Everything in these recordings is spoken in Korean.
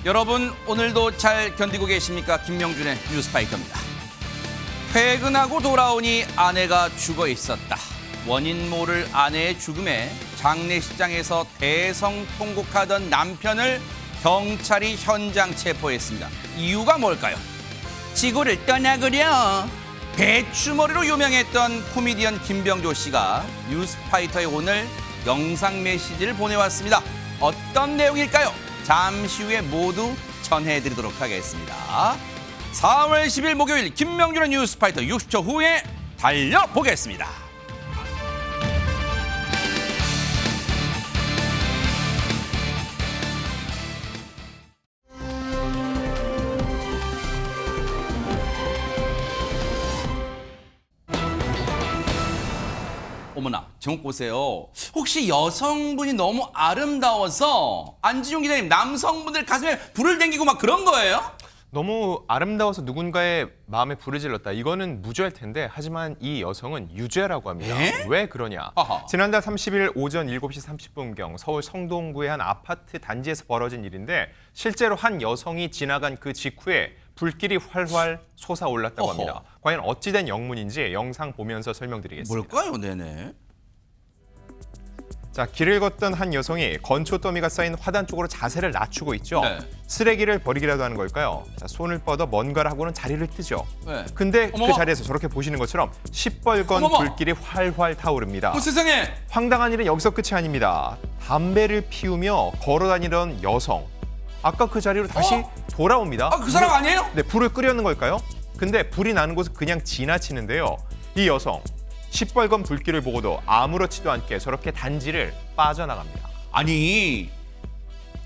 여러분 오늘도 잘 견디고 계십니까? 김명준의 뉴스파이터입니다. 퇴근하고 돌아오니 아내가 죽어 있었다. 원인 모를 아내의 죽음에 장례식장에서 대성통곡하던 남편을 경찰이 현장 체포했습니다. 이유가 뭘까요? 지구를 떠나그려. 배추머리로 유명했던 코미디언 김병조 씨가 뉴스파이터에 오늘 영상 메시지를 보내왔습니다. 어떤 내용일까요? 잠시 후에 모두 전해드리도록 하겠습니다. 4월 10일 목요일 김명준의 뉴스파이터 60초 후에 달려보겠습니다. 어머나, 제목 보세요. 혹시 여성분이 너무 아름다워서 안지용 기자님 남성분들 가슴에 불을 댕기고 막 그런 거예요? 너무 아름다워서 누군가의 마음에 불을 질렀다. 이거는 무죄일 텐데 하지만 이 여성은 유죄라고 합니다. 에? 왜 그러냐? 아하. 지난달 30일 오전 7시 30분경 서울 성동구의 한 아파트 단지에서 벌어진 일인데 실제로 한 여성이 지나간 그 직후에 불길이 활활 솟아올랐다고 어허. 합니다. 과연 어찌된 영문인지 영상 보면서 설명드리겠습니다. 뭘까요, 네네? 자, 길을 걷던 한 여성이 건초 더미가 쌓인 화단 쪽으로 자세를 낮추고 있죠. 네. 쓰레기를 버리기라도 하는 걸까요? 자, 손을 뻗어 뭔가를 하고는 자리를 뜨죠. 네. 근데 어머머. 그 자리에서 저렇게 보시는 것처럼 시뻘건 어머머. 불길이 활활 타오릅니다. 세상에! 황당한 일은 여기서 끝이 아닙니다. 담배를 피우며 걸어다니던 여성. 아까 그 자리로 다시 돌아옵니다. 그 사람 아니에요? 네, 불을 끄려는 걸까요? 근데 불이 나는 곳을 그냥 지나치는데요. 이 여성, 시뻘건 불길을 보고도 아무렇지도 않게 저렇게 단지를 빠져나갑니다. 아니,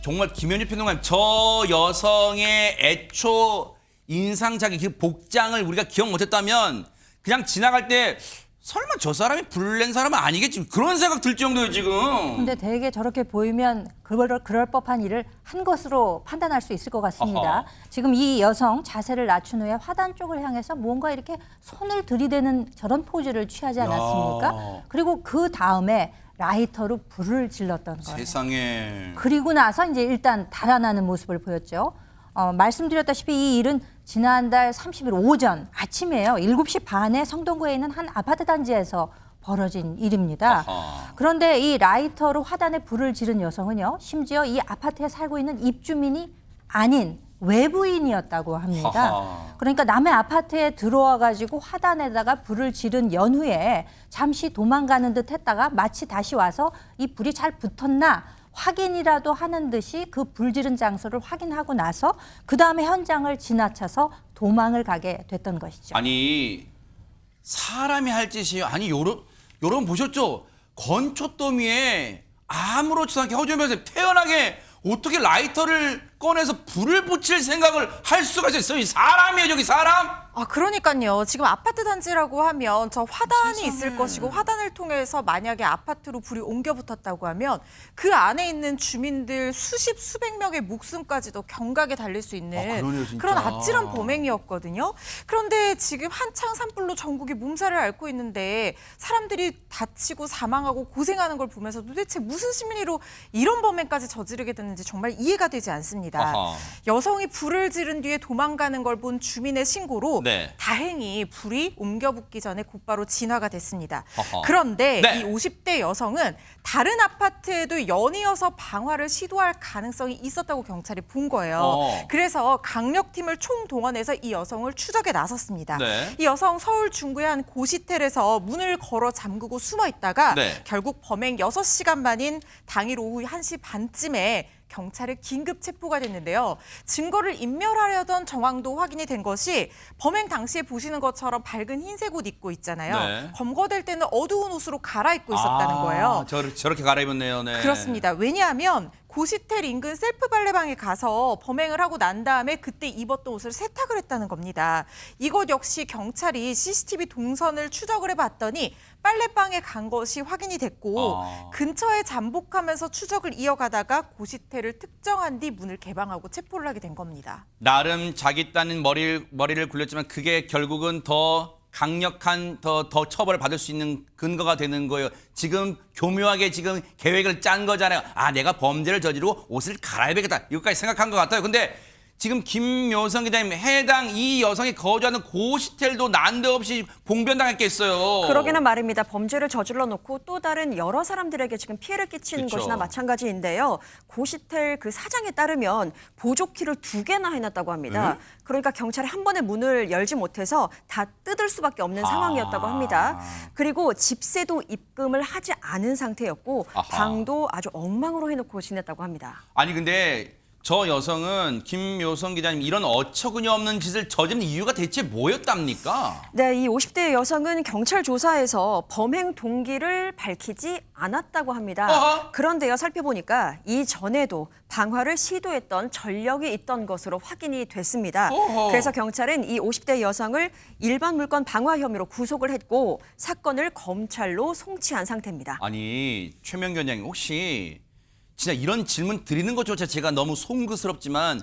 정말 김현주 평론가님, 저 여성의 애초 인상착의 그 복장을 우리가 기억 못했다면 그냥 지나갈 때 설마 저 사람이 불낸 사람은 아니겠지, 그런 생각 들 정도예요 지금. 근데 되게 저렇게 보이면 그럴 법한 일을 한 것으로 판단할 수 있을 것 같습니다. 아하. 지금 이 여성 자세를 낮춘 후에 화단 쪽을 향해서 뭔가 이렇게 손을 들이대는 저런 포즈를 취하지 않았습니까? 야. 그리고 그 다음에 라이터로 불을 질렀던 거예요. 세상에. 그리고 나서 이제 일단 달아나는 모습을 보였죠. 말씀드렸다시피 이 일은 지난달 30일 오전 아침이에요. 7시 반에 성동구에 있는 한 아파트 단지에서 벌어진 일입니다. 아하. 그런데 이 라이터로 화단에 불을 지른 여성은요. 심지어 이 아파트에 살고 있는 입주민이 아닌 외부인이었다고 합니다. 하하. 그러니까 남의 아파트에 들어와 가지고 화단에다가 불을 지른 연후에 잠시 도망가는 듯 했다가 마치 다시 와서 이 불이 잘 붙었나 확인이라도 하는 듯이 그 불 지른 장소를 확인하고 나서 그다음에 현장을 지나쳐서 도망을 가게 됐던 것이죠. 아니, 사람이 할 짓이에요. 아니, 여러분 보셨죠? 건초더미에 아무렇지도 않게 허전면서 태연하게 어떻게 라이터를 꺼내서 불을 붙일 생각을 할 수가 있어요? 이 사람이에요, 저기 사람? 그러니까요. 지금 아파트 단지라고 하면 저 화단이 세상에. 있을 것이고 화단을 통해서 만약에 아파트로 불이 옮겨 붙었다고 하면 그 안에 있는 주민들 수백 명의 목숨까지도 경각에 달릴 수 있는 그러네요, 진짜. 그런 아찔한 범행이었거든요. 그런데 지금 한창 산불로 전국이 몸살을 앓고 있는데 사람들이 다치고 사망하고 고생하는 걸 보면서 도대체 무슨 심리로 이런 범행까지 저지르게 됐는지 정말 이해가 되지 않습니다. 아하. 여성이 불을 지른 뒤에 도망가는 걸 본 주민의 신고로 네. 다행히 불이 옮겨 붙기 전에 곧바로 진화가 됐습니다. 아하. 그런데 네. 이 50대 여성은 다른 아파트에도 연이어서 방화를 시도할 가능성이 있었다고 경찰이 본 거예요. 그래서 강력팀을 총동원해서 이 여성을 추적에 나섰습니다. 네. 이 여성 서울 중구의 한 고시텔에서 문을 걸어 잠그고 숨어 있다가 네. 결국 범행 6시간 만인 당일 오후 1시 반쯤에 경찰에 긴급 체포가 됐는데요. 증거를 인멸하려던 정황도 확인이 된 것이 범행 당시에 보시는 것처럼 밝은 흰색 옷 입고 있잖아요. 네. 검거될 때는 어두운 옷으로 갈아입고 있었다는 거예요. 저렇게 갈아입었네요. 네. 그렇습니다. 왜냐하면 고시텔 인근 셀프 발레방에 가서 범행을 하고 난 다음에 그때 입었던 옷을 세탁을 했다는 겁니다. 이것 역시 경찰이 CCTV 동선을 추적을 해봤더니 빨래방에 간 것이 확인이 됐고 근처에 잠복하면서 추적을 이어가다가 고시텔을 특정한 뒤 문을 개방하고 체포를 하게 된 겁니다. 나름 자기 딴 머리를 굴렸지만 그게 결국은 더 강력한 더 처벌을 받을 수 있는 근거가 되는 거예요. 지금 교묘하게 지금 계획을 짠 거잖아요. 아, 내가 범죄를 저지르고 옷을 갈아입겠다. 이것까지 생각한 것 같아요. 근데 지금 김묘성 기자님, 해당 이 여성이 거주하는 고시텔도 난데없이 봉변당했겠어요. 그러기는 말입니다. 범죄를 저질러 놓고 또 다른 여러 사람들에게 지금 피해를 끼친 그쵸. 것이나 마찬가지인데요. 고시텔 그 사장에 따르면 보조키를 2개나 해놨다고 합니다. 그러니까 경찰이 한 번에 문을 열지 못해서 다 뜯을 수밖에 없는 상황이었다고 합니다. 그리고 집세도 입금을 하지 않은 상태였고 아하. 방도 아주 엉망으로 해놓고 지냈다고 합니다. 아니 근데 저 여성은 김묘성 기자님 이런 어처구니 없는 짓을 저지른 이유가 대체 뭐였답니까? 네, 이 50대 여성은 경찰 조사에서 범행 동기를 밝히지 않았다고 합니다. 어허. 그런데요, 살펴보니까 이전에도 방화를 시도했던 전력이 있던 것으로 확인이 됐습니다. 어허. 그래서 경찰은 이 50대 여성을 일반 물건 방화 혐의로 구속을 했고 사건을 검찰로 송치한 상태입니다. 아니 최명기 원장님 혹시 진짜 이런 질문 드리는 것조차 제가 너무 송구스럽지만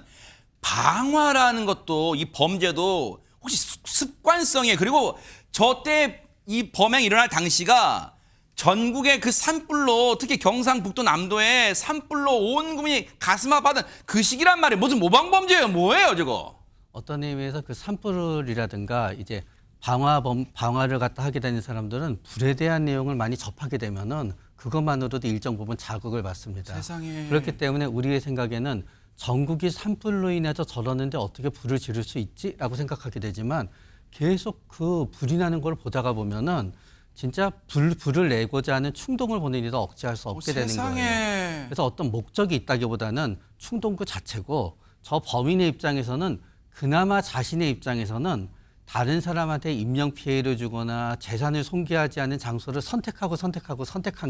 방화라는 것도 이 범죄도 혹시 습관성이에요. 그리고 저 때 이 범행이 일어날 당시가 전국의 그 산불로 특히 경상북도 남도에 산불로 온 국민이 가슴 아파하던 그 시기란 말이에요. 무슨 모방범죄예요? 뭐예요 저거? 어떤 의미에서 그 산불이라든가 이제 방화를 갖다 하게 되는 사람들은 불에 대한 내용을 많이 접하게 되면은 그것만으로도 일정 부분 자극을 받습니다. 세상에. 그렇기 때문에 우리의 생각에는 전국이 산불로 인해서 저러는데 어떻게 불을 지를 수 있지라고 생각하게 되지만 계속 그 불이 나는 걸 보다가 보면은 진짜 불을 내고자 하는 충동을 본인이 더 억제할 수 없게 되는 세상에. 거예요. 그래서 어떤 목적이 있다기보다는 충동 그 자체고 저 범인의 입장에서는 그나마 자신의 입장에서는 다른 사람한테 인명 피해를 주거나 재산을 손괴하지 않은 장소를 선택한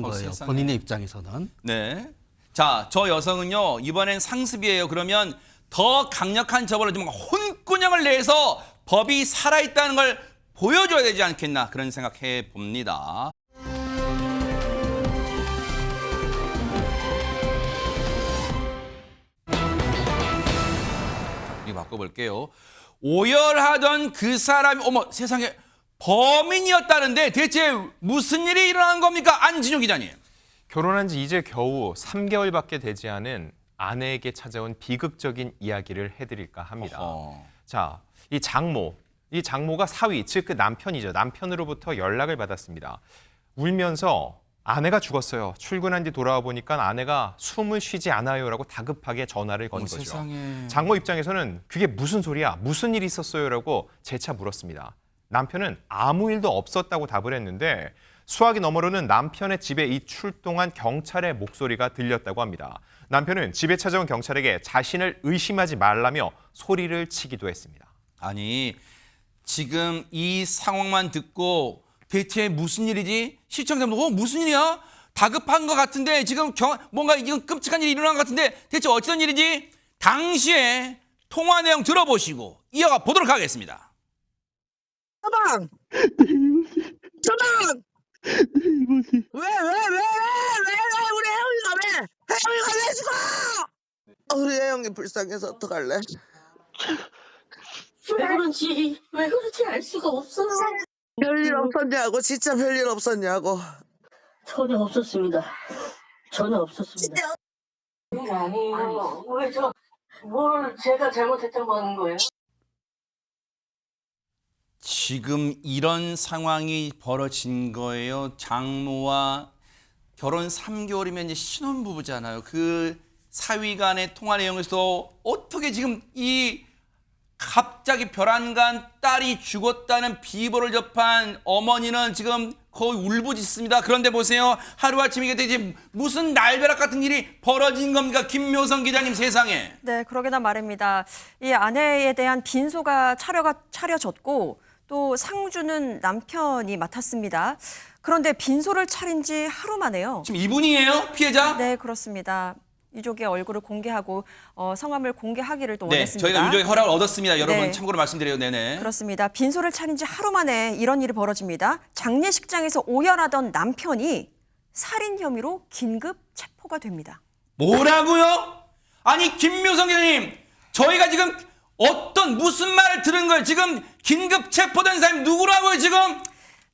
거예요. 세상에. 본인의 입장에서는. 네. 자, 저 여성은요, 이번엔 상습이에요. 그러면 더 강력한 처벌을 좀 혼꾸녕을 내서 법이 살아있다는 걸 보여줘야 되지 않겠나 그런 생각해 봅니다. 이 바꿔볼게요. 오열하던 그 사람이 어머 세상에 범인이었다는데 대체 무슨 일이 일어난 겁니까? 안진용 기자님. 결혼한 지 이제 겨우 3개월밖에 되지 않은 아내에게 찾아온 비극적인 이야기를 해드릴까 합니다. 어허. 자, 이 장모가 사위, 즉 그 남편이죠. 남편으로부터 연락을 받았습니다. 울면서 아내가 죽었어요. 출근한 뒤 돌아와 보니까 아내가 숨을 쉬지 않아요라고 다급하게 전화를 건 거죠. 세상에. 장모 입장에서는 그게 무슨 소리야? 무슨 일이 있었어요라고 재차 물었습니다. 남편은 아무 일도 없었다고 답을 했는데 수화기 너머로는 남편의 집에 이 출동한 경찰의 목소리가 들렸다고 합니다. 남편은 집에 찾아온 경찰에게 자신을 의심하지 말라며 소리를 치기도 했습니다. 아니 지금 이 상황만 듣고 대체 무슨 일이지? 시청자분들 무슨 일이야? 다급한 것 같은데 지금 뭔가 이건 끔찍한 일이 일어난 것 같은데 대체 어떤 일이지? 당시에 통화 내용 들어보시고 이어가 보도록 하겠습니다. 서방! 서방! 왜 우리 혜영이가 왜 죽어? 우리 혜영이 불쌍해서 어떡할래? 왜 그런지 알 수가 없어. 별일 없었냐고, 진짜 별일 없었냐고. 전혀 없었습니다. 전혀 없었습니다. 그게 아니에요. 뭘 제가 잘못했다고 하는 거예요? 지금 이런 상황이 벌어진 거예요. 장모와 결혼 3개월이면 이제 신혼부부잖아요. 그 사위 간의 통화 내용에서 어떻게 지금 이 갑자기 별안간 딸이 죽었다는 비보를 접한 어머니는 지금 거의 울부짖습니다. 그런데 보세요. 하루아침에 이게 대체 무슨 날벼락 같은 일이 벌어진 겁니까? 김묘성 기자님 세상에. 네, 그러게나 말입니다. 이 아내에 대한 빈소가 차려졌고 또 상주는 남편이 맡았습니다. 그런데 빈소를 차린 지 하루 만에요. 지금 이분이에요? 피해자? 네, 그렇습니다. 유족의 얼굴을 공개하고 성함을 공개하기를 또 네, 원했습니다. 저희가 유족의 허락을 얻었습니다. 여러분 네. 참고로 말씀드려요. 네네. 그렇습니다. 빈소를 차린 지 하루 만에 이런 일이 벌어집니다. 장례식장에서 오열하던 남편이 살인 혐의로 긴급 체포가 됩니다. 뭐라고요? 아니 김묘성 기자님, 저희가 지금 어떤 무슨 말을 들은 거예요? 지금 긴급 체포된 사람이 누구라고요 지금?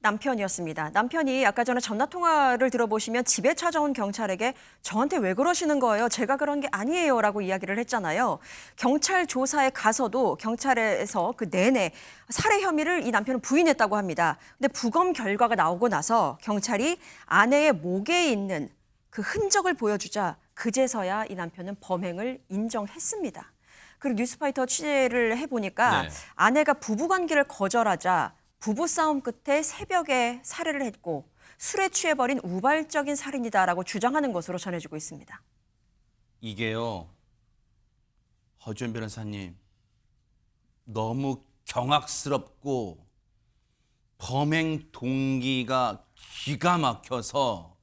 남편이었습니다. 남편이 아까 전에 전화 통화를 들어보시면 집에 찾아온 경찰에게 저한테 왜 그러시는 거예요? 제가 그런 게 아니에요라고 이야기를 했잖아요. 경찰 조사에 가서도 경찰에서 그 내내 살해 혐의를 이 남편은 부인했다고 합니다. 근데 부검 결과가 나오고 나서 경찰이 아내의 목에 있는 그 흔적을 보여주자 그제서야 이 남편은 범행을 인정했습니다. 그리고 뉴스파이터 취재를 해보니까 네. 아내가 부부관계를 거절하자 부부싸움 끝에 새벽에 살해를 했고 술에 취해버린 우발적인 살인이다라고 주장하는 것으로 전해지고 있습니다. 이게요, 허주연 변호사님, 너무 경악스럽고 범행 동기가 기가 막혀서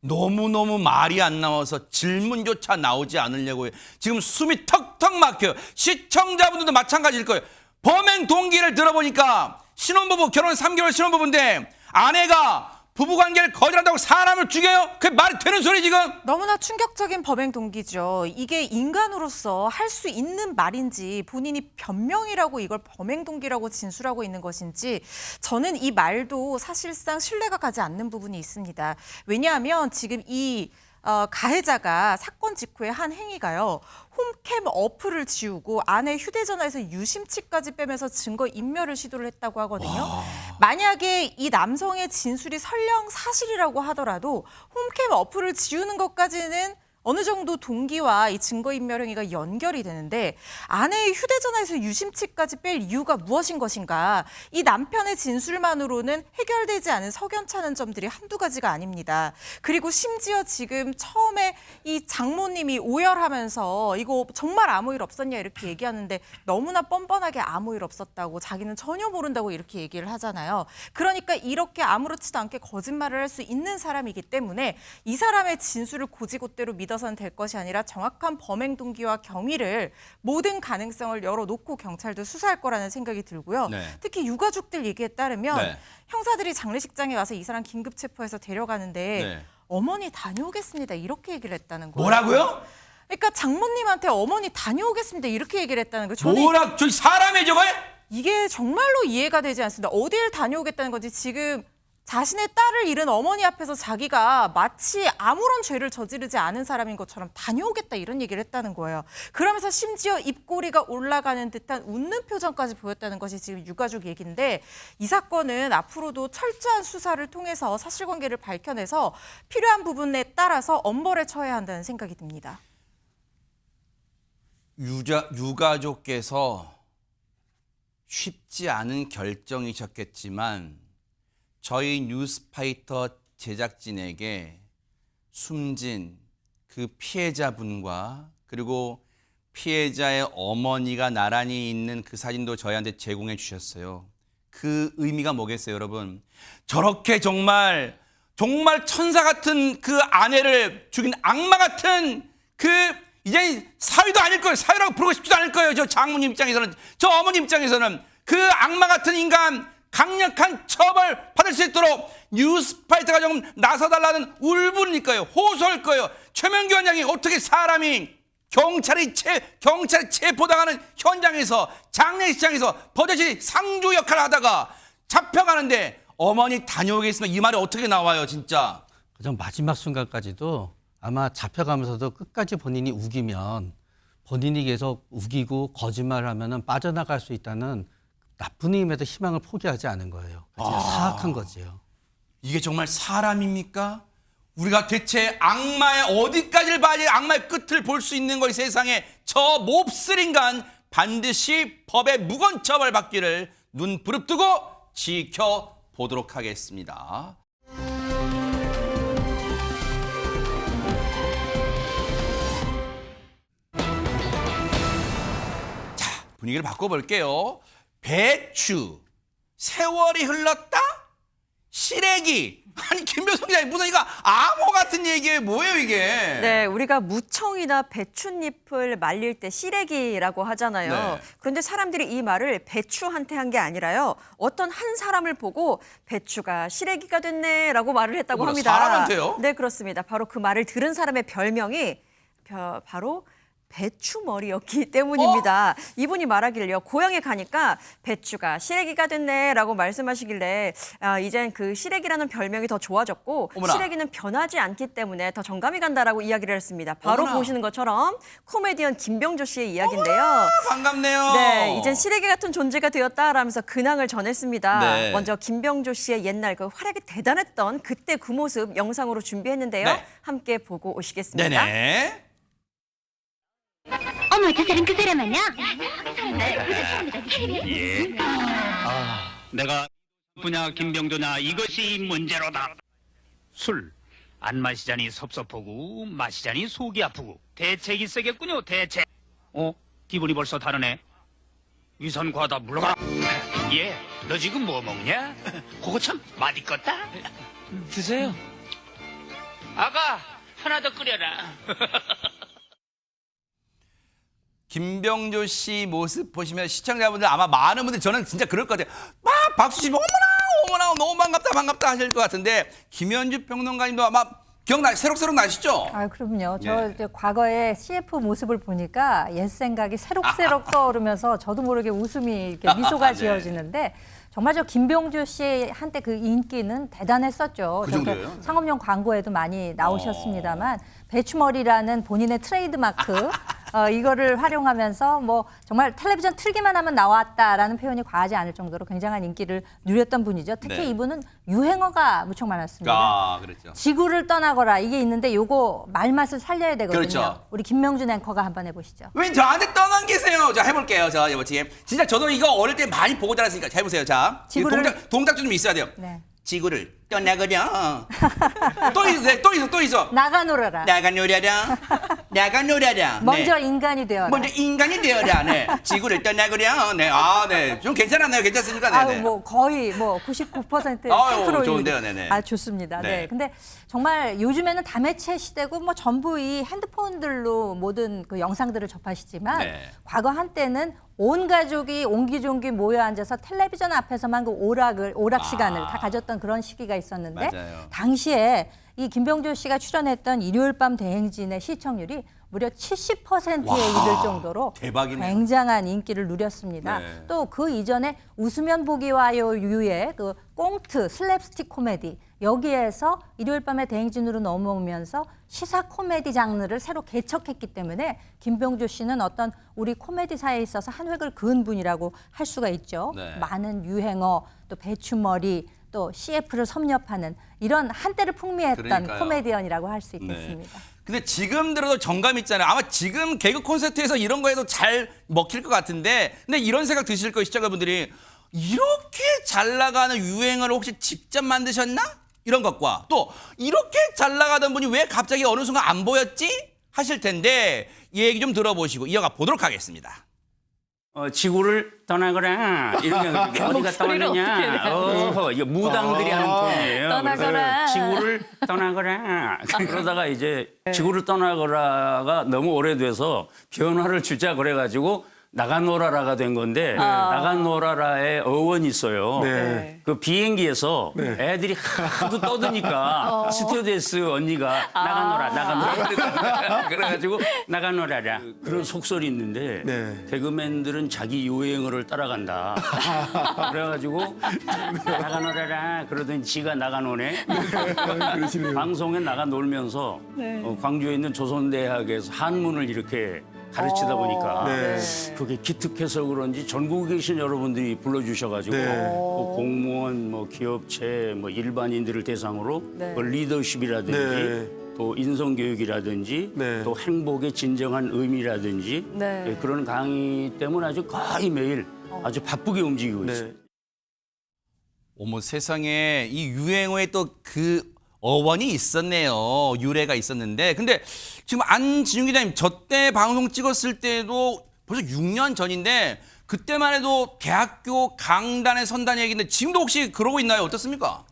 너무너무 말이 안 나와서 질문조차 나오지 않으려고 해요. 지금 숨이 턱턱 막혀요. 시청자분들도 마찬가지일 거예요. 범행 동기를 들어보니까 신혼부부, 결혼 3개월 신혼부부인데 아내가 부부관계를 거절한다고 사람을 죽여요? 그게 말이 되는 소리 지금? 너무나 충격적인 범행 동기죠. 이게 인간으로서 할 수 있는 말인지 본인이 변명이라고 이걸 범행 동기라고 진술하고 있는 것인지 저는 이 말도 사실상 신뢰가 가지 않는 부분이 있습니다. 왜냐하면 지금 이 가해자가 사건 직후에 한 행위가요. 홈캠 어플을 지우고 아내 휴대전화에서 유심치까지 빼면서 증거 인멸을 시도를 했다고 하거든요. 만약에 이 남성의 진술이 설령 사실이라고 하더라도 홈캠 어플을 지우는 것까지는 어느 정도 동기와 이 증거인멸 행위가 연결이 되는데 아내의 휴대전화에서 유심치까지 뺄 이유가 무엇인 것인가. 이 남편의 진술만으로는 해결되지 않은 석연찮은 점들이 한두 가지가 아닙니다. 그리고 심지어 지금 처음에 이 장모님이 오열하면서 이거 정말 아무 일 없었냐 이렇게 얘기하는데 너무나 뻔뻔하게 아무 일 없었다고 자기는 전혀 모른다고 이렇게 얘기를 하잖아요. 그러니까 이렇게 아무렇지도 않게 거짓말을 할 수 있는 사람이기 때문에 이 사람의 진술을 고지고대로 믿어서는 될 것이 아니라 정확한 범행 동기와 경위를 모든 가능성을 열어놓고 경찰도 수사할 거라는 생각이 들고요. 네. 특히 유가족들 얘기에 따르면 네. 형사들이 장례식장에 와서 이 사람 긴급 체포해서 데려가는데 네. 어머니 다녀오겠습니다 이렇게 얘기를 했다는 거예요. 뭐라고요? 그러니까 장모님한테 어머니 다녀오겠습니다 이렇게 얘기를 했다는 거예요. 저는 뭐라, 저기 사람의 저거에? 이게 정말로 이해가 되지 않습니다. 어딜 다녀오겠다는 건지 지금 자신의 딸을 잃은 어머니 앞에서 자기가 마치 아무런 죄를 저지르지 않은 사람인 것처럼 다녀오겠다 이런 얘기를 했다는 거예요. 그러면서 심지어 입꼬리가 올라가는 듯한 웃는 표정까지 보였다는 것이 지금 유가족 얘기인데 이 사건은 앞으로도 철저한 수사를 통해서 사실관계를 밝혀내서 필요한 부분에 따라서 엄벌에 처해야 한다는 생각이 듭니다. 유가족께서 쉽지 않은 결정이셨겠지만 저희 뉴스파이터 제작진에게 숨진 그 피해자분과 그리고 피해자의 어머니가 나란히 있는 그 사진도 저희한테 제공해 주셨어요. 그 의미가 뭐겠어요, 여러분? 저렇게 정말 천사 같은 그 아내를 죽인 악마 같은 그 이제 사위도 아닐 거예요. 사위라고 부르고 싶지도 않을 거예요. 저 장모님 입장에서는, 저 어머니 입장에서는 그 악마 같은 인간 강력한 처벌 받을 수 있도록 뉴스파이터가 좀 나서달라는 울분일 거예요. 호소할 거예요. 최명규 원장이 어떻게 사람이 경찰이 체포당하는 현장에서 장례식장에서 버젓이 상주 역할을 하다가 잡혀가는데 어머니 다녀오겠습니다. 이 말이 어떻게 나와요, 진짜? 가장 마지막 순간까지도 아마 잡혀가면서도 끝까지 본인이 우기면 본인이 계속 우기고 거짓말을 하면은 빠져나갈 수 있다는 나쁜 의미에서 희망을 포기하지 않은 거예요. 진짜 사악한 거지요. 이게 정말 사람입니까? 우리가 대체 악마의 어디까지를 봐야 악마의 끝을 볼 수 있는 걸 세상에 저 몹쓸 인간 반드시 법의 무거운 처벌 받기를 눈 부릅뜨고 지켜보도록 하겠습니다. 자, 분위기를 바꿔볼게요. 배추, 세월이 흘렀다? 시래기. 아니 김효성 기자님 무슨 이거 암호 같은 얘기예요. 뭐예요 이게? 네, 우리가 무청이나 배춧잎을 말릴 때 시래기라고 하잖아요. 네. 그런데 사람들이 이 말을 배추한테 한 게 아니라요. 어떤 한 사람을 보고 배추가 시래기가 됐네라고 말을 했다고 뭐야, 합니다. 사람한테요? 네, 그렇습니다. 바로 그 말을 들은 사람의 별명이 바로 배추머리였기 때문입니다. 이분이 말하기를요. 고향에 가니까 배추가 시래기가 됐네라고 말씀하시길래 이젠 그 시래기라는 별명이 더 좋아졌고 어머나. 시래기는 변하지 않기 때문에 더 정감이 간다라고 이야기를 했습니다. 바로 어머나. 보시는 것처럼 코미디언 김병조 씨의 이야기인데요. 반갑네요. 네, 이젠 시래기 같은 존재가 되었다라면서 근황을 전했습니다. 네. 먼저 김병조 씨의 옛날 그 활약이 대단했던 그때 그 모습 영상으로 준비했는데요. 네. 함께 보고 오시겠습니다. 네네. 어머, 저 사람 그 사람 아니야? 내가 분야 김병조냐 이것이 문제로다. 술 안 마시자니 섭섭하고 마시자니 속이 아프고 대책이 세겠군요. 대책. 기분이 벌써 다르네. 위선 과다 물러가. 예, 너 지금 뭐 먹냐? 그거 참 맛있겠다. 드세요. 아가 하나 더 끓여라. 김병조 씨 모습 보시면 시청자분들 아마 많은 분들이 저는 진짜 그럴 것 같아요. 막 박수 치고 어머나 너무 반갑다 하실 것 같은데 김현주 평론가님도 아마 새록새록 나시죠? 아, 그럼요. 저 예. 이제 과거에 CF 모습을 보니까 옛 생각이 새록새록 떠오르면서 저도 모르게 웃음이 이렇게 미소가 네. 지어지는데 정말 저 김병조 씨의 한때 그 인기는 대단했었죠. 그 저렇게 정도예요? 상업용 광고에도 많이 나오셨습니다만 배추머리라는 본인의 트레이드마크 이거를 활용하면서 뭐 정말 텔레비전 틀기만 하면 나왔다라는 표현이 과하지 않을 정도로 굉장한 인기를 누렸던 분이죠. 특히 네. 이분은 유행어가 무척 많았습니다. 아, 그렇죠. 지구를 떠나거라 이게 있는데 요거 말맛을 살려야 되거든요. 그렇죠. 우리 김명준 앵커가 한번 해보시죠. 왜 저한테 떠난 계세요? 자, 해볼게요. 자, 여보팀. 진짜 저도 이거 어릴 때 많이 보고 자랐으니까 자, 해보세요. 자, 지구를- 동작 좀 있어야 돼요. 네. 지구를 떠나거라. 또 있어. 나가 놀아라. 나가 놀아라. 나가 놀아라. 먼저 네. 인간이 되어라. 먼저 인간이 되어라. 네. 지구를 떠나거라. 네. 아, 네. 좀 괜찮았나요? 괜찮습니까? 네. 아유, 뭐 거의 뭐 99% 아유, 100% 좋은데요, 네네. 아, 좋습니다. 네. 네. 근데 정말 요즘에는 다매체 시대고 뭐 전부 이 핸드폰들로 모든 그 영상들을 접하시지만 네. 과거 한때는 온 가족이 옹기종기 모여 앉아서 텔레비전 앞에서만 그 오락 시간을 다 가졌던 그런 시기가 있었는데 맞아요. 당시에 이 김병조 씨가 출연했던 일요일 밤 대행진의 시청률이 무려 70%에 와, 이를 정도로 대박이네요. 굉장한 인기를 누렸습니다. 네. 또 그 이전에 웃으면 보기 와요 유의 그 꽁트 슬랩스틱 코미디 여기에서 일요일 밤의 대행진으로 넘어오면서 시사 코미디 장르를 새로 개척했기 때문에 김병조 씨는 어떤 우리 코미디사에 있어서 한 획을 그은 분이라고 할 수가 있죠. 네. 많은 유행어 또 배추머리 또 CF를 섭렵하는 이런 한때를 풍미했던 그러니까요. 코미디언이라고 할 수 네. 있겠습니다. 근데 지금 들어도 정감 있잖아요. 아마 지금 개그 콘서트에서 이런 거에도 잘 먹힐 것 같은데 근데 이런 생각 드실 거예요. 시청자분들이 이렇게 잘 나가는 유행어를 혹시 직접 만드셨나? 이런 것과 또 이렇게 잘 나가던 분이 왜 갑자기 어느 순간 안 보였지? 하실 텐데 이 얘기 좀 들어보시고 이어가 보도록 하겠습니다. 지구를 떠나거라. 이런 게 어디 갔다 왔느냐. 이거 무당들이 하는 톤이에요. 떠나거라. 그래서 지구를 떠나거라. 그러다가 이제 지구를 떠나거라가 너무 오래돼서 변화를 주자 그래가지고 나가노라라가 된 건데 나가노라라의 어원이 있어요. 그 비행기에서 애들이 하도 떠드니까 스튜어디스 언니가 나가노라 그래가지고 나가노라라 그런 속설이 있는데 개그맨들은 자기 유행어를 따라간다. 그래가지고 나가노라라 그러더니 지가 나가노네. 방송에 나가 놀면서 광주에 있는 조선대학에서 한문을 이렇게 가르치다 보니까 그게 기특해서 그런지 전국에 계신 여러분들이 불러주셔가지고 뭐 공무원, 뭐 기업체, 뭐 일반인들을 대상으로 뭐 리더십이라든지 또 인성교육이라든지 또 행복의 진정한 의미라든지 그런 강의 때문에 아주 거의 매일 아주 바쁘게 움직이고 있습니다. 어머 세상에 이 유행어에 또 그 어원이 있었네요. 유래가 있었는데 근데 지금 안진웅 기자님 저 때 방송 찍었을 때도 벌써 6년 전인데 그때만 해도 대학교 강단에 선다는 얘기인데 지금도 혹시 그러고 있나요? 어떻습니까?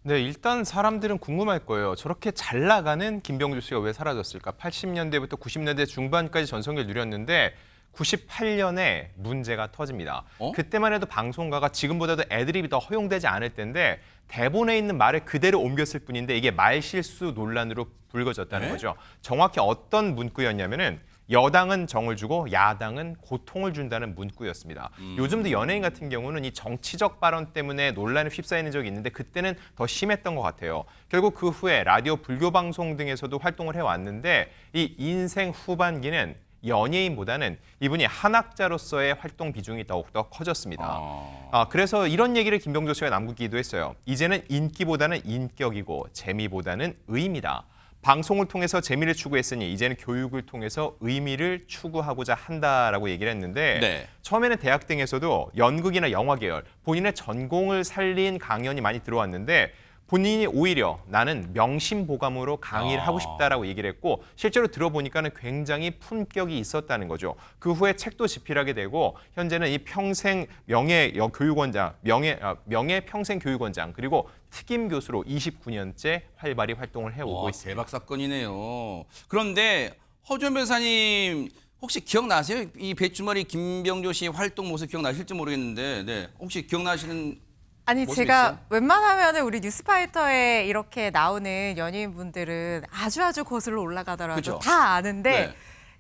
네, 일단 사람들은 궁금할 거예요. 저렇게 잘 나가는 김병조 씨가 왜 사라졌을까? 80년대부터 90년대 중반까지 전성기를 누렸는데 98년에 문제가 터집니다. 그때만 해도 방송가가 지금보다도 애드립이 더 허용되지 않을 때인데 대본에 있는 말을 그대로 옮겼을 뿐인데 이게 말실수 논란으로 불거졌다는 거죠. 정확히 어떤 문구였냐면은 여당은 정을 주고 야당은 고통을 준다는 문구였습니다. 요즘도 연예인 같은 경우는 이 정치적 발언 때문에 논란에 휩싸이는 적이 있는데 그때는 더 심했던 것 같아요. 결국 그 후에 라디오 불교 방송 등에서도 활동을 해왔는데 이 인생 후반기는 연예인보다는 이분이 한학자로서의 활동 비중이 더욱더 커졌습니다. 그래서 이런 얘기를 김병조 씨가 남기기도 했어요. 이제는 인기보다는 인격이고 재미보다는 의미다. 방송을 통해서 재미를 추구했으니 이제는 교육을 통해서 의미를 추구하고자 한다라고 얘기를 했는데 네. 처음에는 대학 등에서도 연극이나 영화 계열, 본인의 전공을 살린 강연이 많이 들어왔는데 본인이 오히려 나는 명심보감으로 강의를 하고 싶다라고 얘기를 했고 실제로 들어보니까는 굉장히 품격이 있었다는 거죠. 그 후에 책도 집필하게 되고 현재는 이 평생 명예교육원장, 명예평생교육원장 그리고 특임 교수로 29년째 활발히 활동을 해오고 있습니다. 대박 사건이네요. 그런데 허준 변호사님 혹시 기억나세요? 이 배추머리 김병조 씨 활동 모습 기억나실지 모르겠는데 네. 혹시 기억나시는 아니 모습이 제가 있어요? 웬만하면 우리 뉴스파이터에 이렇게 나오는 연예인분들은 아주 거슬러 올라가더라도 그죠? 다 아는데 네.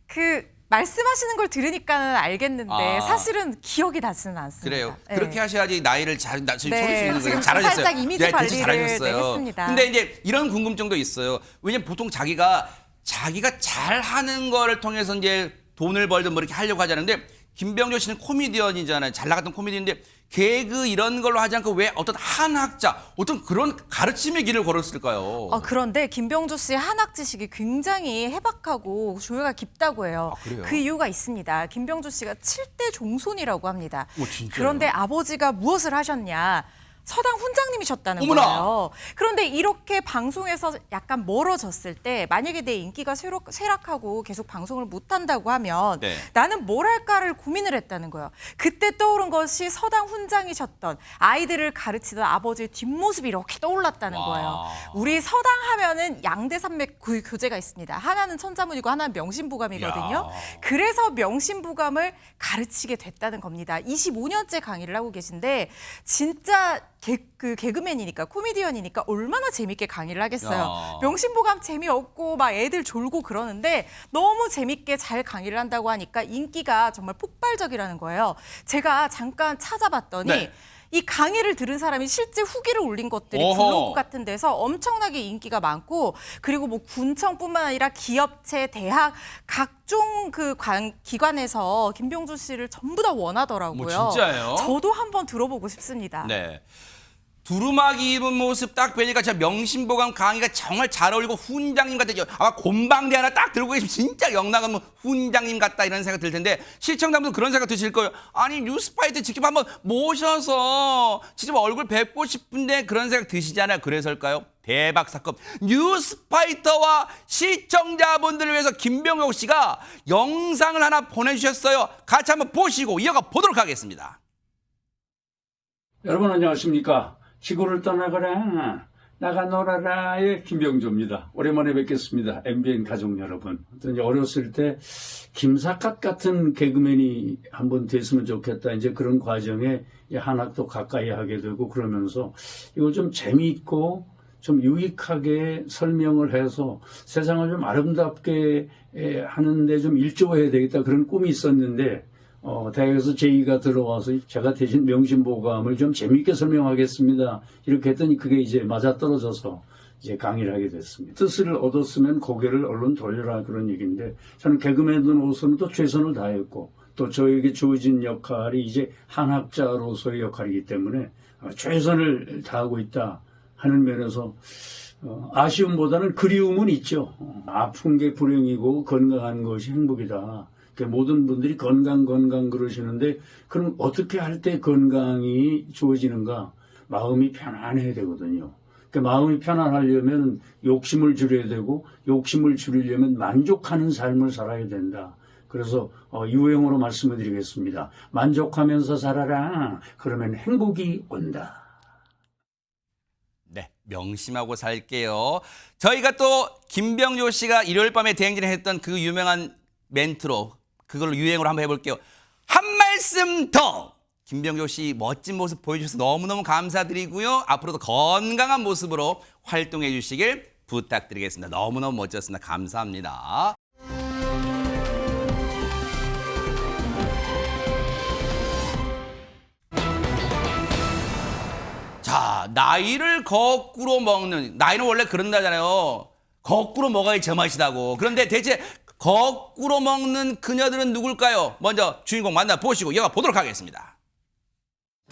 그 말씀하시는 걸 들으니까는 알겠는데 사실은 기억이 나지는 않습니다. 그래요. 네. 그렇게 하셔야지 나이를 지금 네, 소리 수 있는 지금 거예요. 잘하셨어요. 살짝 이미지 진짜 관리를 잘하셨어요. 네, 했습니다. 근데 이제 이런 궁금증도 있어요. 왜냐면 보통 자기가 잘하는 거를 통해서 이제 돈을 벌든 뭐 이렇게 하려고 하자는데 김병조 씨는 코미디언이잖아요. 잘 나갔던 코미디언인데 개그 이런 걸로 하지 않고 왜 어떤 한학자, 어떤 그런 가르침의 길을 걸었을까요? 그런데 김병조 씨의 한학 지식이 굉장히 해박하고 조예가 깊다고 해요. 그래요? 그 이유가 있습니다. 김병조 씨가 7대 종손이라고 합니다. 진짜요? 그런데 아버지가 무엇을 하셨냐? 서당 훈장님이셨다는 어머나! 거예요. 그런데 이렇게 방송에서 약간 멀어졌을 때 만약에 내 인기가 쇠락하고 계속 방송을 못한다고 하면 네. 나는 뭘 할까를 고민을 했다는 거예요. 그때 떠오른 것이 서당 훈장이셨던 아이들을 가르치던 아버지의 뒷모습이 이렇게 떠올랐다는 거예요. 우리 서당 하면은 양대산맥 교재가 있습니다. 하나는 천자문이고 하나는 명심보감이거든요. 야. 그래서 명심보감을 가르치게 됐다는 겁니다. 25년째 강의를 하고 계신데 진짜 개그맨이니까 코미디언이니까 얼마나 재밌게 강의를 하겠어요. 야. 명심보감 재미없고 막 애들 졸고 그러는데 너무 재밌게 잘 강의를 한다고 하니까 인기가 정말 폭발적이라는 거예요. 제가 잠깐 찾아봤더니 네. 이 강의를 들은 사람이 실제 후기를 올린 것들이 어허. 블로그 같은 데서 엄청나게 인기가 많고 그리고 뭐 군청뿐만 아니라 기업체, 대학 각종 그 기관에서 김병조 씨를 전부 다 원하더라고요. 뭐 진짜예요? 저도 한번 들어보고 싶습니다. 네. 두루마기 입은 모습 딱 뵈니까 진짜 명심보감 강의가 정말 잘 어울리고 훈장님 같아요. 아마 곰방대 하나 딱 들고 계시면 진짜 영락은 훈장님 같다 이런 생각 들 텐데 시청자분들 그런 생각 드실 거예요. 아니 뉴스파이터 직접 한번 모셔서 직접 얼굴 뵙고 싶은데 그런 생각 드시잖아요. 그래서일까요? 대박 사건. 뉴스파이터와 시청자분들을 위해서 김병조 씨가 영상을 하나 보내주셨어요. 같이 한번 보시고 이어가 보도록 하겠습니다. 여러분 안녕하십니까? 지구를 떠나거라 나가 놀아라의 김병조입니다. 오랜만에 뵙겠습니다. MBN 가족 여러분. 이제 어렸을 때 김사갓 같은 개그맨이 한번 됐으면 좋겠다. 이제 그런 과정에 한학도 가까이 하게 되고 그러면서 이걸 좀 재미있고 좀 유익하게 설명을 해서 세상을 좀 아름답게 하는데 좀 일조해야 되겠다. 그런 꿈이 있었는데 대학에서 제의가 들어와서 제가 대신 명심보감을 좀 재미있게 설명하겠습니다. 이렇게 했더니 그게 이제 맞아떨어져서 이제 강의를 하게 됐습니다. 뜻을 얻었으면 고개를 얼른 돌려라 그런 얘기인데 저는 개그맨으로서는 또 최선을 다했고 또 저에게 주어진 역할이 이제 한학자로서의 역할이기 때문에 최선을 다하고 있다 하는 면에서 아쉬움보다는 그리움은 있죠. 아픈 게 불행이고 건강한 것이 행복이다. 모든 분들이 건강 그러시는데 그럼 어떻게 할 때 건강이 주어지는가? 마음이 편안해야 되거든요. 마음이 편안하려면 욕심을 줄여야 되고 욕심을 줄이려면 만족하는 삶을 살아야 된다. 그래서 유행어로 말씀을 드리겠습니다. 만족하면서 살아라. 그러면 행복이 온다. 네, 명심하고 살게요. 저희가 또 김병조 씨가 일요일 밤에 대행진을 했던 그 유명한 멘트로 그걸로 유행으로 한번 해볼게요. 한 말씀 더! 김병조 씨 멋진 모습 보여주셔서 너무너무 감사드리고요. 앞으로도 건강한 모습으로 활동해 주시길 부탁드리겠습니다. 너무너무 멋졌습니다. 감사합니다. 자, 나이를 거꾸로 먹는, 나이는 원래 그런다잖아요. 거꾸로 먹어야 제맛이다고. 그런데 대체 거꾸로 먹는 그녀들은 누굴까요? 먼저 주인공 만나보시고 이어가 보도록 하겠습니다.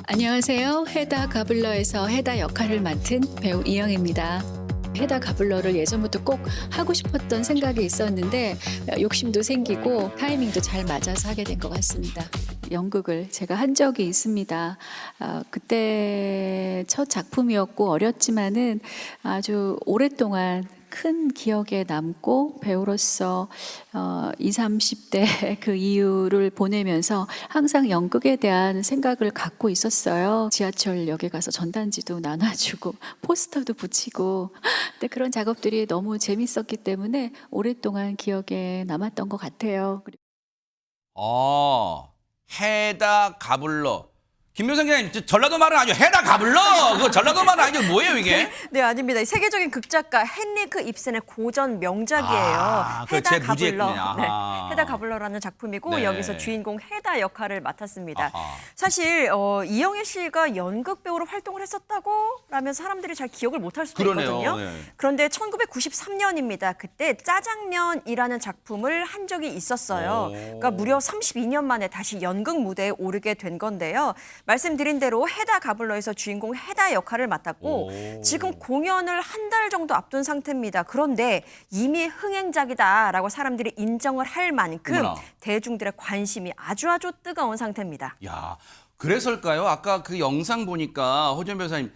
안녕하세요. 헤다 가블러에서 헤다 역할을 맡은 배우 이영애입니다. 헤다 가블러를 예전부터 꼭 하고 싶었던 생각이 있었는데 욕심도 생기고 타이밍도 잘 맞아서 하게 된 것 같습니다. 연극을 제가 한 적이 있습니다. 그때 첫 작품이었고 어렸지만은 아주 오랫동안 큰 기억에 남고 배우로서 20, 30대 그 이후를 보내면서 항상 연극에 대한 생각을 갖고 있었어요. 지하철역에 가서 전단지도 나눠주고 포스터도 붙이고 근데 그런 작업들이 너무 재밌었기 때문에 오랫동안 기억에 남았던 것 같아요. 해다 가블러. 김묘성 기자님, 전라도 말은 아니죠. 해다 가블러. 그거 전라도 말은 아니죠. 뭐예요 이게? 네, 아닙니다. 세계적인 극작가 헨리크 입센의 고전 명작이에요. 그걸 헤다 제 가블러. 무지했군요. 네, 아하. 헤다 가블러라는 작품이고 네. 여기서 주인공 헤다 역할을 맡았습니다. 아하. 사실 이영애 씨가 연극 배우로 활동을 했었다고?라면 사람들이 잘 기억을 못할 수도 그러네요. 있거든요. 네. 그런데 1993년입니다. 그때 짜장면이라는 작품을 한 적이 있었어요. 그러니까 무려 32년 만에 다시 연극 무대에 오르게 된 건데요. 말씀드린 대로 헤다 가블러에서 주인공 헤다 역할을 맡았고 지금 공연을 한 달 정도 앞둔 상태입니다. 그런데 이미 흥행작이다라고 사람들이 인정을 할 만큼 어머나. 대중들의 관심이 아주 뜨거운 상태입니다. 야, 그래서일까요? 아까 그 영상 보니까 호준 변호사님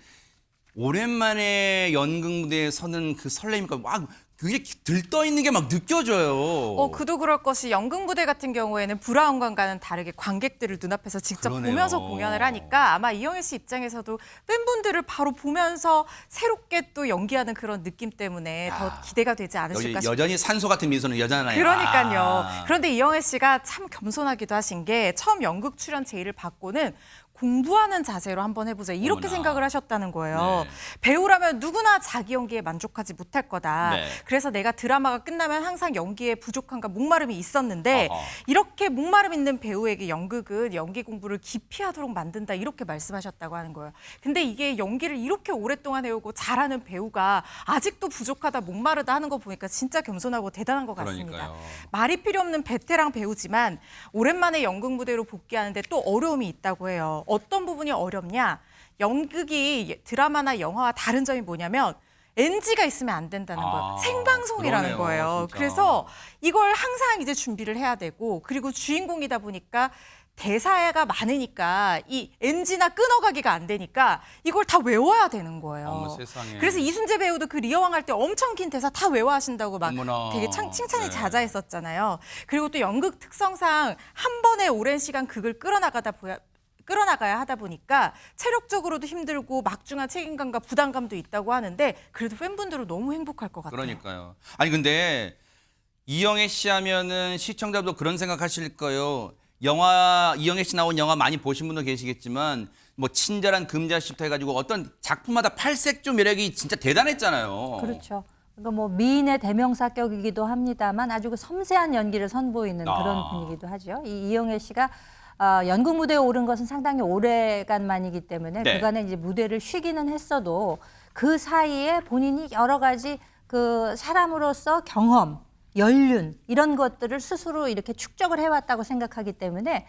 오랜만에 연극 무대에 서는 그 설레임과 막 그게 들떠 있는 게 막 느껴져요. 그도 그럴 것이 연극 무대 같은 경우에는 브라운관과는 다르게 관객들을 눈앞에서 직접 그러네요. 보면서 공연을 하니까 아마 이영애 씨 입장에서도 팬분들을 바로 보면서 새롭게 또 연기하는 그런 느낌 때문에 더 기대가 되지 않으실까 싶어요. 여전히 산소 같은 미소는 여전하네요. 그러니까요. 그런데 이영애 씨가 참 겸손하기도 하신 게 처음 연극 출연 제의를 받고는 공부하는 자세로 한번 해보자 이렇게 어머나. 생각을 하셨다는 거예요. 네. 배우라면 누구나 자기 연기에 만족하지 못할 거다. 네. 그래서 내가 드라마가 끝나면 항상 연기에 부족함과 목마름이 있었는데 어허. 이렇게 목마름 있는 배우에게 연극은 연기 공부를 깊이 하도록 만든다 이렇게 말씀하셨다고 하는 거예요. 근데 이게 연기를 이렇게 오랫동안 해오고 잘하는 배우가 아직도 부족하다 목마르다 하는 거 보니까 진짜 겸손하고 대단한 것 같습니다. 그러니까요. 말이 필요 없는 베테랑 배우지만 오랜만에 연극 무대로 복귀하는데 또 어려움이 있다고 해요. 어떤 부분이 어렵냐? 연극이 드라마나 영화와 다른 점이 뭐냐면 NG가 있으면 안 된다는 거예요. 생방송이라는 그러네요, 거예요. 진짜. 그래서 이걸 항상 이제 준비를 해야 되고 그리고 주인공이다 보니까 대사가 많으니까 이 NG나 끊어가기가 안 되니까 이걸 다 외워야 되는 거예요. 어머, 세상에. 그래서 이순재 배우도 그 리어왕 할 때 엄청 긴 대사 다 외워하신다고 막 어머나. 되게 칭찬이 네. 자자했었잖아요. 그리고 또 연극 특성상 한 번에 오랜 시간 극을 끌어나가야 하다 보니까 체력적으로도 힘들고 막중한 책임감과 부담감도 있다고 하는데 그래도 팬분들은 너무 행복할 것 같아요. 그러니까요. 아니 근데 이영애 씨 하면은 시청자도 그런 생각하실 거예요. 이영애 씨 나온 영화 많이 보신 분도 계시겠지만 뭐 친절한 금자씨부터 해가지고 어떤 작품마다 팔색조 매력이 진짜 대단했잖아요. 그렇죠. 그러니까 뭐 미인의 대명사격이기도 합니다만 아주 그 섬세한 연기를 선보이는 그런 분이기도 하죠. 이 이영애 씨가 연극 무대에 오른 것은 상당히 오래간 만이기 때문에 네. 그간에 이제 무대를 쉬기는 했어도 그 사이에 본인이 여러 가지 그 사람으로서 경험, 연륜 이런 것들을 스스로 이렇게 축적을 해왔다고 생각하기 때문에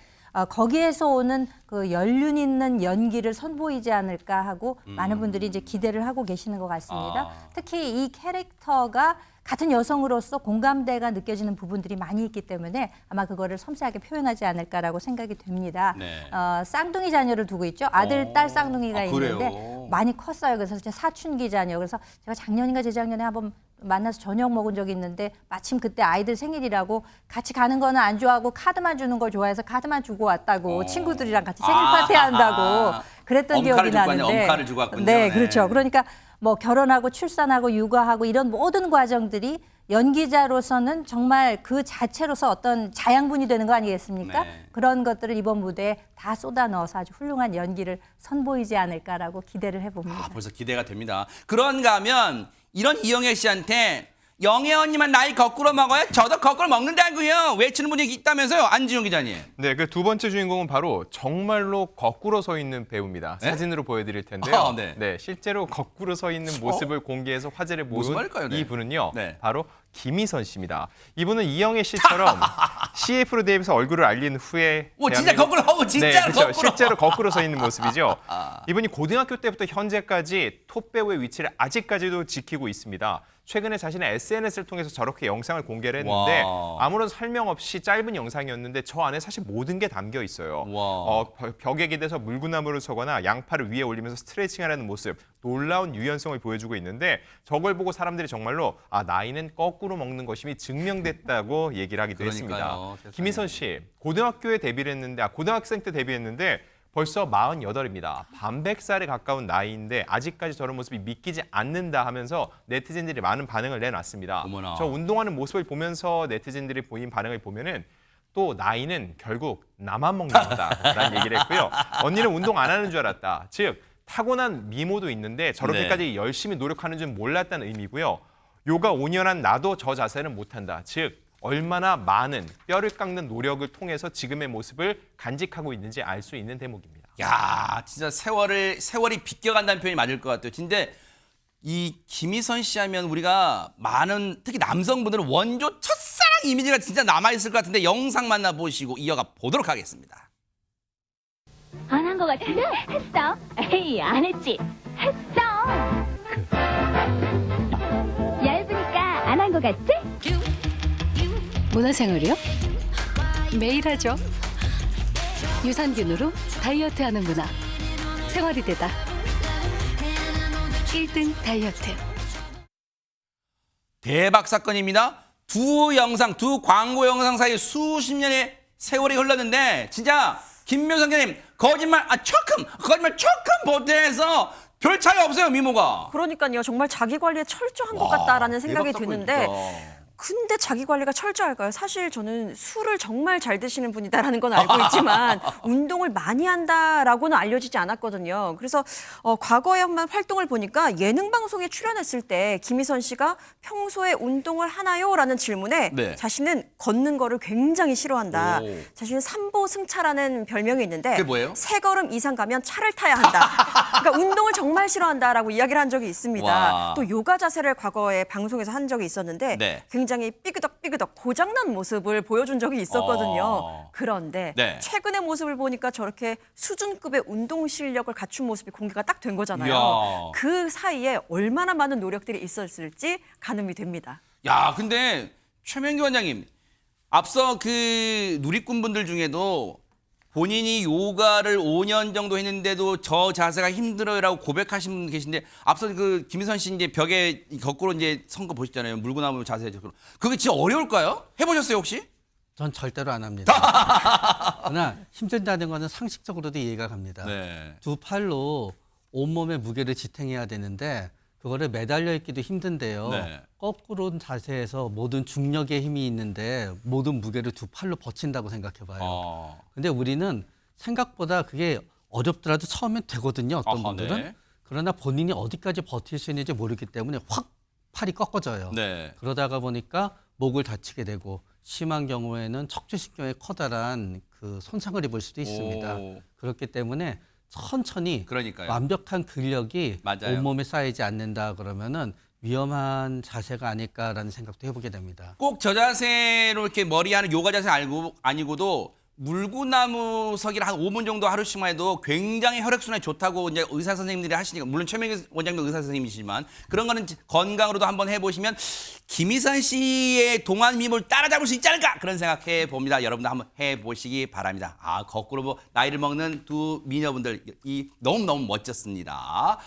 거기에서 오는 그 연륜 있는 연기를 선보이지 않을까 하고 많은 분들이 이제 기대를 하고 계시는 것 같습니다. 특히 이 캐릭터가 같은 여성으로서 공감대가 느껴지는 부분들이 많이 있기 때문에 아마 그거를 섬세하게 표현하지 않을까라고 생각이 됩니다. 네. 쌍둥이 자녀를 두고 있죠. 아들, 딸 쌍둥이가 그래요? 있는데 많이 컸어요. 그래서 제 사춘기 자녀. 그래서 제가 작년인가 재작년에 한번 만나서 저녁 먹은 적이 있는데 마침 그때 아이들 생일이라고 같이 가는 거는 안 좋아하고 카드만 주는 걸 좋아해서 카드만 주고 왔다고 친구들이랑 같이 생일 파티 한다고 그랬던 엄카를 기억이 주고 왔네, 나는데 엄카를 주고 왔군요. 네, 네. 그렇죠. 그러니까 뭐 결혼하고 출산하고 육아하고 이런 모든 과정들이 연기자로서는 정말 그 자체로서 어떤 자양분이 되는 거 아니겠습니까? 네. 그런 것들을 이번 무대에 다 쏟아 넣어서 아주 훌륭한 연기를 선보이지 않을까라고 기대를 해봅니다. 벌써 기대가 됩니다. 그런가 하면 이런 이영애 씨한테 영애 언니만 나이 거꾸로 먹어요? 저도 거꾸로 먹는다고요. 외치는 분이 있다면서요, 안지용 기자님. 네, 그 두 번째 주인공은 바로 정말로 거꾸로 서 있는 배우입니다. 네? 사진으로 보여드릴 텐데요. 아, 네. 네, 실제로 거꾸로 서 있는 모습을 공개해서 화제를 무슨 모은 말일까요? 네. 이분은요, 네. 바로 김희선 씨입니다. 이분은 이영애 씨처럼 CF로 대입해서 얼굴을 알린 후에 진짜 거꾸로 하고 진짜로 네, 그렇죠. 거꾸로. 실제로 거꾸로 서 있는 모습이죠. 이분이 고등학교 때부터 현재까지 톱 배우의 위치를 아직까지도 지키고 있습니다. 최근에 자신의 SNS를 통해서 저렇게 영상을 공개를 했는데 와. 아무런 설명 없이 짧은 영상이었는데 저 안에 사실 모든 게 담겨 있어요. 와. 벽에 기대서 물구나무를 서거나 양팔을 위에 올리면서 스트레칭하는 모습, 놀라운 유연성을 보여주고 있는데 저걸 보고 사람들이 정말로 나이는 거꾸로 먹는 것임이 증명됐다고 얘기를 하기도 그러니까요. 했습니다. 세상에. 김희선 씨, 고등학교에 데뷔를 했는데 고등학생 때 데뷔했는데 벌써 48입니다. 반백살에 가까운 나이인데 아직까지 저런 모습이 믿기지 않는다 하면서 네티즌들이 많은 반응을 내놨습니다. 어머나. 저 운동하는 모습을 보면서 네티즌들이 보인 반응을 보면은 또 나이는 결국 나만 먹는 거다라는 얘기를 했고요. 언니는 운동 안 하는 줄 알았다. 즉 타고난 미모도 있는데 저렇게까지 열심히 노력하는 줄 몰랐다는 의미고요. 요가 5년 한 나도 저 자세는 못한다. 즉 얼마나 많은 뼈를 깎는 노력을 통해서 지금의 모습을 간직하고 있는지 알 수 있는 대목입니다. 야, 진짜 세월이 비껴간다는 표현이 맞을 것 같아요. 진짜 이 김희선 씨 하면 우리가 많은 특히 남성분들은 원조 첫사랑 이미지가 진짜 남아있을 것 같은데 영상 만나보시고 이어가 보도록 하겠습니다. 안 한 거 같은데? 했어. 에이, 안 했지. 했어. 얇으니까 안 한 거 같지? 문화생활이요? 매일 하죠. 유산균으로 다이어트하는 문화. 생활이 되다. 1등 다이어트. 대박 사건입니다. 두 광고 영상 사이 수십 년의 세월이 흘렀는데 진짜 김묘성 기자님 거짓말 조금 보태서 별 차이 없어요, 미모가. 그러니까요. 정말 자기 관리에 철저한 것 같다라는 생각이 대박 드는데 사건이다. 근데 자기 관리가 철저할까요? 사실 저는 술을 정말 잘 드시는 분이다라는 건 알고 있지만 운동을 많이 한다라고는 알려지지 않았거든요. 그래서 과거에 한번 활동을 보니까 예능 방송에 출연했을 때 김희선 씨가 평소에 운동을 하나요?라는 질문에 네. 자신은 걷는 거를 굉장히 싫어한다. 오. 자신은 삼보승차라는 별명이 있는데 그게 뭐예요? 세 걸음 이상 가면 차를 타야 한다. 그러니까 운동을 정말 싫어한다라고 이야기를 한 적이 있습니다. 와. 또 요가 자세를 과거에 방송에서 한 적이 있었는데 네. 굉장히 삐그덕 고장난 모습을 보여준 적이 있었거든요. 어. 그런데 네. 최근의 모습을 보니까 저렇게 수준급의 운동 실력을 갖춘 모습이 공개가 딱 된 거잖아요. 이야. 그 사이에 얼마나 많은 노력들이 있었을지 가늠이 됩니다. 야, 근데 최명기 원장님 앞서 그 누리꾼분들 중에도 본인이 요가를 5년 정도 했는데도 저 자세가 힘들어요라고 고백하신 분 계신데 앞서 그 김희선 씨 이제 벽에 거꾸로 이제 선 거 보셨잖아요. 물구나무 자세. 그게 진짜 어려울까요? 해보셨어요 혹시? 전 절대로 안 합니다. 그러나 힘들다는 거는 상식적으로도 이해가 갑니다. 네. 두 팔로 온몸의 무게를 지탱해야 되는데 그거를 매달려 있기도 힘든데요. 네. 거꾸로 자세에서 모든 중력의 힘이 있는데 모든 무게를 두 팔로 버틴다고 생각해 봐요. 근데 우리는 생각보다 그게 어렵더라도 처음엔 되거든요. 어떤 아하, 분들은. 네. 그러나 본인이 어디까지 버틸 수 있는지 모르기 때문에 확 팔이 꺾어져요. 네. 그러다가 보니까 목을 다치게 되고 심한 경우에는 척추신경에 커다란 그 손상을 입을 수도 있습니다. 오. 그렇기 때문에 천천히 그러니까요. 완벽한 근력이 맞아요. 온몸에 쌓이지 않는다 그러면은 위험한 자세가 아닐까라는 생각도 해보게 됩니다. 꼭 저 자세로 이렇게 머리하는 요가 자세 아니고도 물구나무 서기를 한 5분 정도 하루씩만 해도 굉장히 혈액순환이 좋다고 이제 의사 선생님들이 하시니까 물론 최명기 원장도 의사 선생님이시지만 그런 거는 건강으로도 한번 해보시면 김희선 씨의 동안 미모를 따라잡을 수 있지 않을까 그런 생각해 봅니다. 여러분도 한번 해보시기 바랍니다. 거꾸로 나이를 먹는 두 미녀분들 이 너무너무 멋졌습니다.